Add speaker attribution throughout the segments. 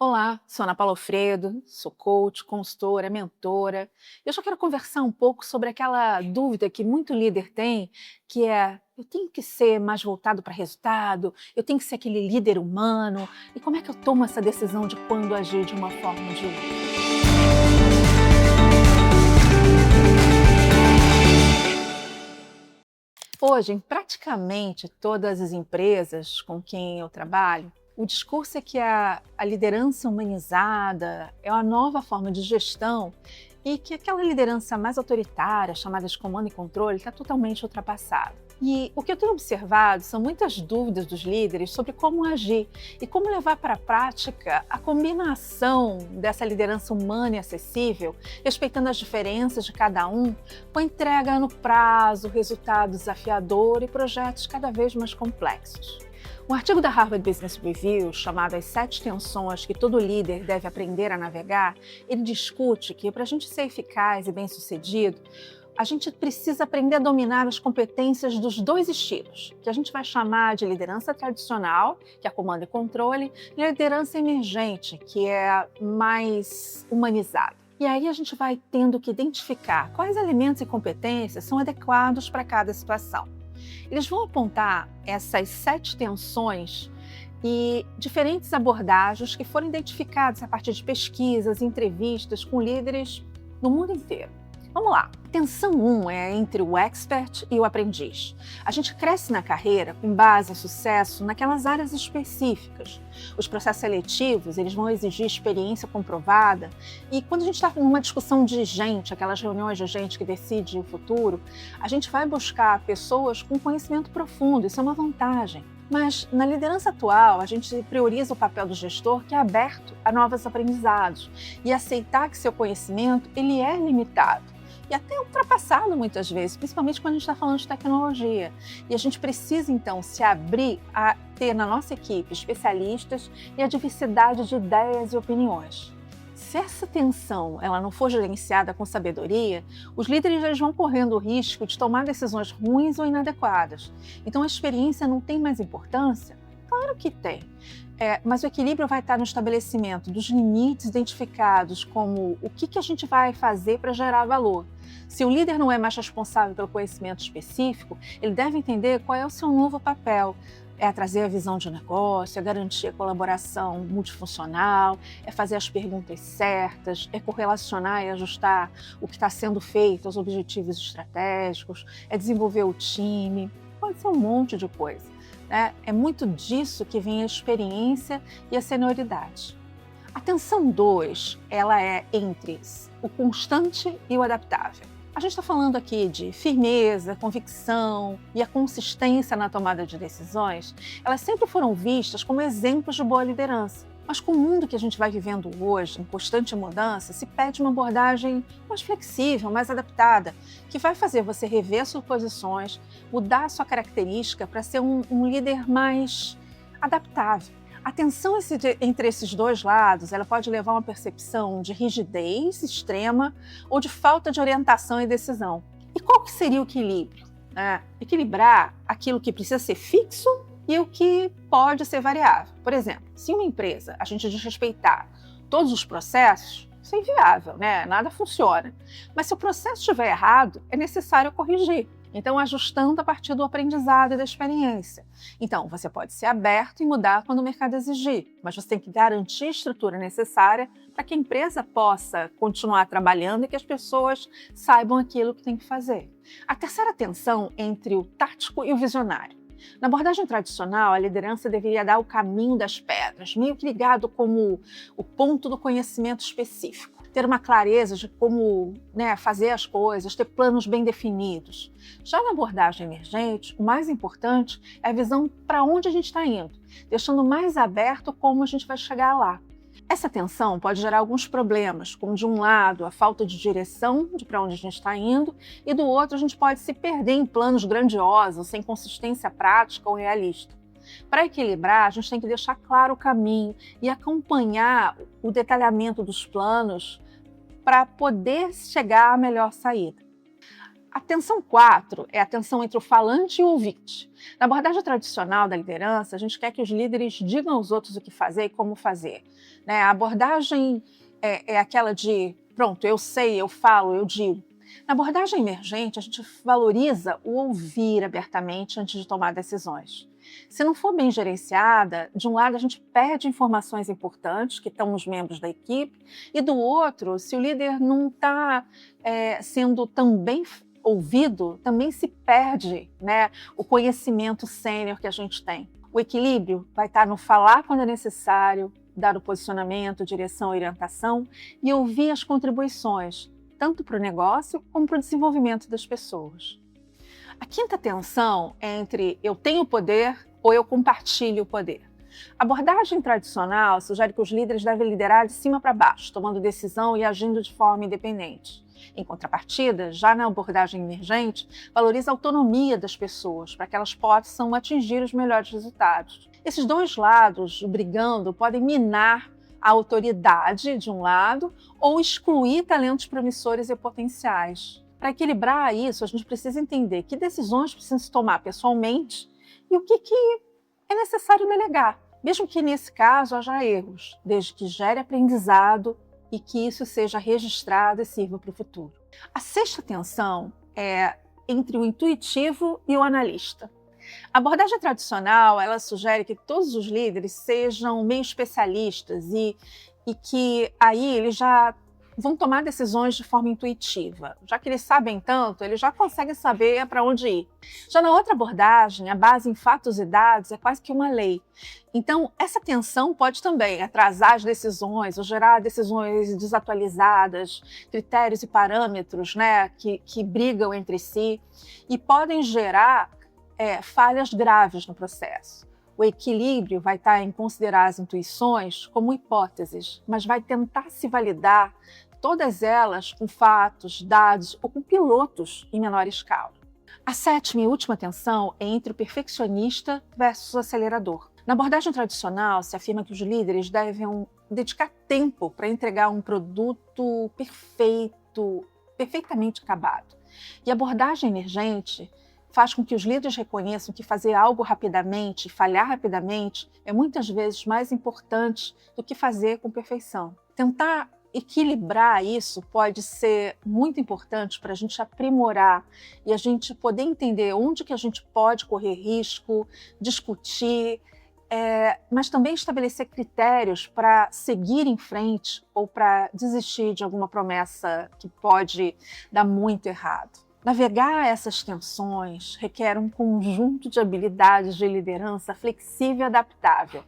Speaker 1: Olá, sou Ana Paula Alfredo, sou coach, consultora, mentora. Eu só quero conversar um pouco sobre aquela dúvida que muito líder tem, que é: eu tenho que ser mais voltado para resultado, eu tenho que ser aquele líder humano, e como é que eu tomo essa decisão de quando agir de uma forma ou de outra? Hoje, em praticamente todas as empresas com quem eu trabalho, o discurso é que a liderança humanizada é uma nova forma de gestão e que aquela liderança mais autoritária, chamada de comando e controle, está totalmente ultrapassada. E o que eu tenho observado são muitas dúvidas dos líderes sobre como agir e como levar para a prática a combinação dessa liderança humana e acessível, respeitando as diferenças de cada um, com entrega no prazo, resultado desafiador e projetos cada vez mais complexos. Um artigo da Harvard Business Review, chamado As 7 Tensões que todo líder deve aprender a navegar, ele discute que para a gente ser eficaz e bem-sucedido, a gente precisa aprender a dominar as competências dos dois estilos, que a gente vai chamar de liderança tradicional, que é comando e controle, e liderança emergente, que é mais humanizada. E aí a gente vai tendo que identificar quais elementos e competências são adequados para cada situação. Eles vão apontar essas 7 tensões e diferentes abordagens que foram identificadas a partir de pesquisas e entrevistas com líderes no mundo inteiro. Vamos lá. Tensão 1 é entre o expert e o aprendiz. A gente cresce na carreira com base em sucesso naquelas áreas específicas. Os processos seletivos, eles vão exigir experiência comprovada e quando a gente está numa discussão de gente, aquelas reuniões de gente que decide o futuro, a gente vai buscar pessoas com conhecimento profundo, isso é uma vantagem. Mas na liderança atual, a gente prioriza o papel do gestor que é aberto a novos aprendizados e aceitar que seu conhecimento ele é limitado. E até ultrapassado muitas vezes, principalmente quando a gente está falando de tecnologia. E a gente precisa, então, se abrir a ter na nossa equipe especialistas e a diversidade de ideias e opiniões. Se essa tensão ela não for gerenciada com sabedoria, os líderes eles vão correndo o risco de tomar decisões ruins ou inadequadas. Então, a experiência não tem mais importância? Claro que tem. Mas o equilíbrio vai estar no estabelecimento dos limites identificados, como o que a gente vai fazer para gerar valor. Se o líder não é mais responsável pelo conhecimento específico, ele deve entender qual é o seu novo papel. É trazer a visão de negócio, é garantir a colaboração multifuncional, é fazer as perguntas certas, é correlacionar e ajustar o que está sendo feito aos objetivos estratégicos, é desenvolver o time, pode ser um monte de coisa. É muito disso que vem a experiência e a senioridade. A tensão 2, ela é entre o constante e o adaptável. A gente está falando aqui de firmeza, convicção e a consistência na tomada de decisões. Elas sempre foram vistas como exemplos de boa liderança. Mas com o mundo que a gente vai vivendo hoje, em constante mudança, se pede uma abordagem mais flexível, mais adaptada, que vai fazer você rever suas posições, mudar a sua característica para ser um líder mais adaptável. A tensão entre esses dois lados, ela pode levar a uma percepção de rigidez extrema ou de falta de orientação e decisão. E qual que seria o equilíbrio? Equilibrar aquilo que precisa ser fixo e o que pode ser variável. Por exemplo, se uma empresa a gente desrespeitar todos os processos, isso é inviável, nada funciona. Mas se o processo estiver errado, é necessário corrigir. Então, ajustando a partir do aprendizado e da experiência. Então, você pode ser aberto e mudar quando o mercado exigir, mas você tem que garantir a estrutura necessária para que a empresa possa continuar trabalhando e que as pessoas saibam aquilo que tem que fazer. A terceira tensão é entre o tático e o visionário. Na abordagem tradicional, a liderança deveria dar o caminho das pedras, meio que ligado como o ponto do conhecimento específico. Ter uma clareza de como fazer as coisas, ter planos bem definidos. Já na abordagem emergente, o mais importante é a visão para onde a gente está indo, deixando mais aberto como a gente vai chegar lá. Essa tensão pode gerar alguns problemas, como de um lado a falta de direção de para onde a gente está indo e do outro a gente pode se perder em planos grandiosos, sem consistência prática ou realista. Para equilibrar, a gente tem que deixar claro o caminho e acompanhar o detalhamento dos planos para poder chegar à melhor saída. A tensão 4 é a tensão entre o falante e o ouvinte. Na abordagem tradicional da liderança, a gente quer que os líderes digam aos outros o que fazer e como fazer, né? A abordagem é aquela de, pronto, eu sei, eu falo, eu digo. Na abordagem emergente, a gente valoriza o ouvir abertamente antes de tomar decisões. Se não for bem gerenciada, de um lado a gente perde informações importantes que estão nos membros da equipe, e do outro, se o líder não está sendo tão bem ouvido, também se perde, né, o conhecimento sênior que a gente tem. O equilíbrio vai estar no falar quando é necessário, dar o posicionamento, direção, orientação e ouvir as contribuições, tanto para o negócio como para o desenvolvimento das pessoas. A quinta tensão é entre eu tenho poder ou eu compartilho o poder. A abordagem tradicional sugere que os líderes devem liderar de cima para baixo, tomando decisão e agindo de forma independente. Em contrapartida, já na abordagem emergente, valoriza a autonomia das pessoas para que elas possam atingir os melhores resultados. Esses dois lados, brigando, podem minar a autoridade de um lado ou excluir talentos promissores e potenciais. Para equilibrar isso, a gente precisa entender que decisões precisam se tomar pessoalmente e o que é necessário delegar, mesmo que nesse caso haja erros, desde que gere aprendizado e que isso seja registrado e sirva para o futuro. A sexta tensão é entre o intuitivo e o analista. A abordagem tradicional, ela sugere que todos os líderes sejam meio especialistas e que aí eles já vão tomar decisões de forma intuitiva. Já que eles sabem tanto, eles já conseguem saber para onde ir. Já na outra abordagem, a base em fatos e dados é quase que uma lei. Então, essa tensão pode também atrasar as decisões ou gerar decisões desatualizadas, critérios e parâmetros, né, que brigam entre si e podem gerar falhas graves no processo. O equilíbrio vai estar em considerar as intuições como hipóteses, mas vai tentar se validar todas elas com fatos, dados ou com pilotos em menor escala. A sétima e última tensão é entre o perfeccionista versus o acelerador. Na abordagem tradicional, se afirma que os líderes devem dedicar tempo para entregar um produto perfeito, perfeitamente acabado. E a abordagem emergente faz com que os líderes reconheçam que fazer algo rapidamente, falhar rapidamente, é muitas vezes mais importante do que fazer com perfeição. Tentar equilibrar isso pode ser muito importante para a gente aprimorar e a gente poder entender onde que a gente pode correr risco, discutir, mas também estabelecer critérios para seguir em frente ou para desistir de alguma promessa que pode dar muito errado. Navegar essas tensões requer um conjunto de habilidades de liderança flexível e adaptável.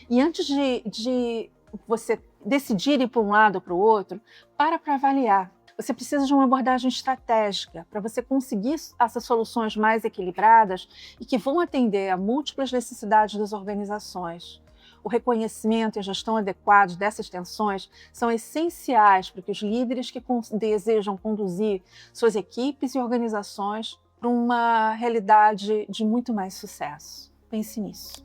Speaker 1: E antes de você decidir ir para um lado ou para o outro, para avaliar. Você precisa de uma abordagem estratégica para você conseguir essas soluções mais equilibradas e que vão atender a múltiplas necessidades das organizações. O reconhecimento e a gestão adequados dessas tensões são essenciais para que os líderes que desejam conduzir suas equipes e organizações para uma realidade de muito mais sucesso. Pense nisso.